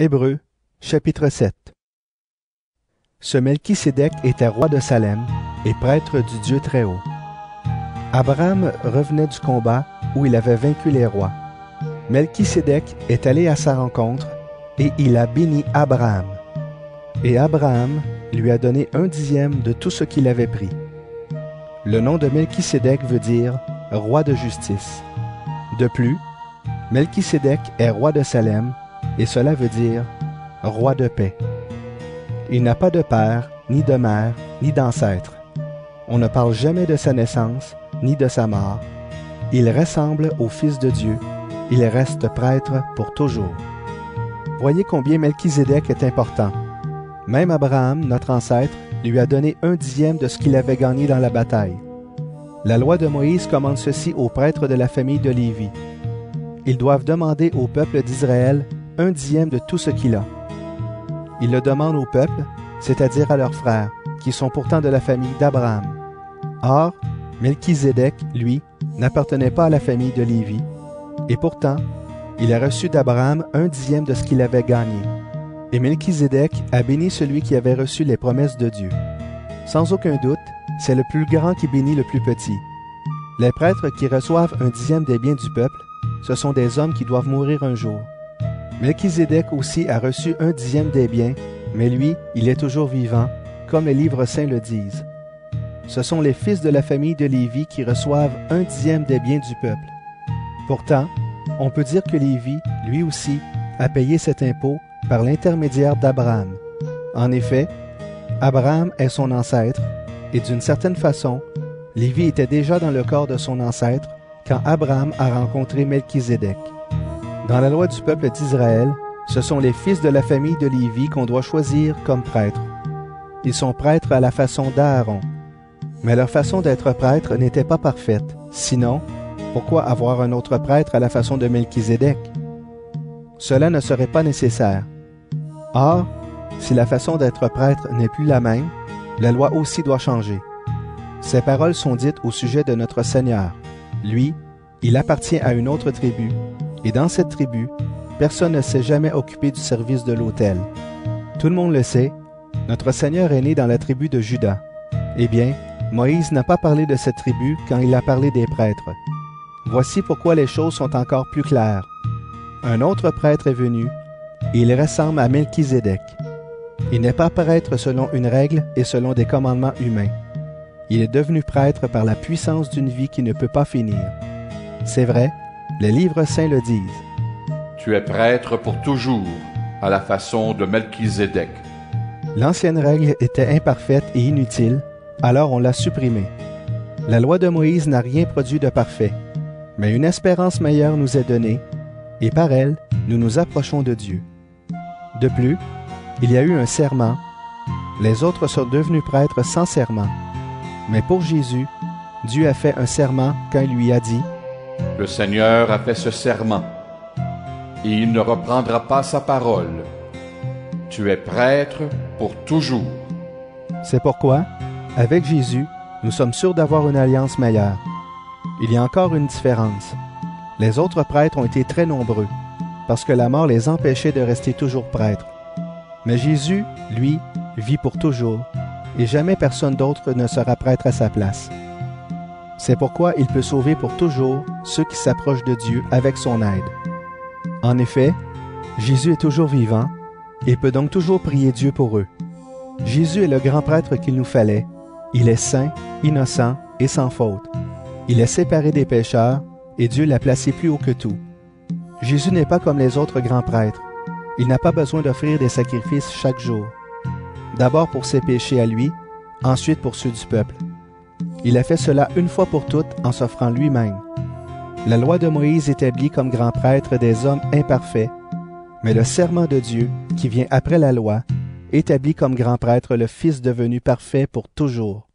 Hébreux, chapitre 7. Ce Melchisédek était roi de Salem et prêtre du Dieu Très-Haut. Abraham revenait du combat où il avait vaincu les rois. Melchisédek est allé à sa rencontre et il a béni Abraham. Et Abraham lui a donné 1/10 de tout ce qu'il avait pris. Le nom de Melchisédek veut dire « roi de justice ». De plus, Melchisédek est roi de Salem et cela veut dire « roi de paix ». Il n'a pas de père, ni de mère, ni d'ancêtre. On ne parle jamais de sa naissance, ni de sa mort. Il ressemble au Fils de Dieu. Il reste prêtre pour toujours. Voyez combien Melchisédek est important. Même Abraham, notre ancêtre, lui a donné 1/10 de ce qu'il avait gagné dans la bataille. La loi de Moïse commande ceci aux prêtres de la famille de Lévi. Ils doivent demander au peuple d'Israël 1/10 de tout ce qu'il a. Ils le demandent au peuple, c'est-à-dire à leurs frères, qui sont pourtant de la famille d'Abraham. Or, Melchisédek, lui, n'appartenait pas à la famille de Lévi, et pourtant, il a reçu d'Abraham 1/10 de ce qu'il avait gagné. Et Melchisédek a béni celui qui avait reçu les promesses de Dieu. Sans aucun doute, c'est le plus grand qui bénit le plus petit. Les prêtres qui reçoivent 1/10 des biens du peuple, ce sont des hommes qui doivent mourir un jour. Melchisédek aussi a reçu 1/10 des biens, mais lui, il est toujours vivant, comme les livres saints le disent. Ce sont les fils de la famille de Lévi qui reçoivent 1/10 des biens du peuple. Pourtant, on peut dire que Lévi, lui aussi, a payé cet impôt par l'intermédiaire d'Abraham. En effet, Abraham est son ancêtre, et d'une certaine façon, Lévi était déjà dans le corps de son ancêtre quand Abraham a rencontré Melchisédek. Dans la loi du peuple d'Israël, ce sont les fils de la famille de Lévi qu'on doit choisir comme prêtres. Ils sont prêtres à la façon d'Aaron. Mais leur façon d'être prêtre n'était pas parfaite. Sinon, pourquoi avoir un autre prêtre à la façon de Melchisédek? Cela ne serait pas nécessaire. Or, si la façon d'être prêtre n'est plus la même, la loi aussi doit changer. Ces paroles sont dites au sujet de notre Seigneur. Lui, il appartient à une autre tribu, et dans cette tribu, personne ne s'est jamais occupé du service de l'autel. Tout le monde le sait, notre Seigneur est né dans la tribu de Juda. Eh bien, Moïse n'a pas parlé de cette tribu quand il a parlé des prêtres. Voici pourquoi les choses sont encore plus claires. Un autre prêtre est venu, et il ressemble à Melchisédek. Il n'est pas prêtre selon une règle et selon des commandements humains. Il est devenu prêtre par la puissance d'une vie qui ne peut pas finir. C'est vrai, les livres saints le disent. Tu es prêtre pour toujours, à la façon de Melchisédek. L'ancienne règle était imparfaite et inutile, alors on l'a supprimée. La loi de Moïse n'a rien produit de parfait, mais une espérance meilleure nous est donnée, et par elle, nous nous approchons de Dieu. De plus, il y a eu un serment. Les autres sont devenus prêtres sans serment. Mais pour Jésus, Dieu a fait un serment quand il lui a dit « Le Seigneur a fait ce serment, et il ne reprendra pas sa parole. Tu es prêtre pour toujours. » C'est pourquoi, avec Jésus, nous sommes sûrs d'avoir une alliance meilleure. Il y a encore une différence. Les autres prêtres ont été très nombreux, parce que la mort les empêchait de rester toujours prêtres. Mais Jésus, lui, vit pour toujours, et jamais personne d'autre ne sera prêtre à sa place. C'est pourquoi il peut sauver pour toujours ceux qui s'approchent de Dieu avec son aide. En effet, Jésus est toujours vivant, et peut donc toujours prier Dieu pour eux. Jésus est le grand prêtre qu'il nous fallait. Il est saint, innocent et sans faute. Il est séparé des pécheurs, et Dieu l'a placé plus haut que tout. Jésus n'est pas comme les autres grands prêtres. Il n'a pas besoin d'offrir des sacrifices chaque jour. D'abord pour ses péchés à lui, ensuite pour ceux du peuple. Il a fait cela une fois pour toutes en s'offrant lui-même. La loi de Moïse établit comme grand prêtre des hommes imparfaits, mais le serment de Dieu, qui vient après la loi, établit comme grand prêtre le Fils devenu parfait pour toujours.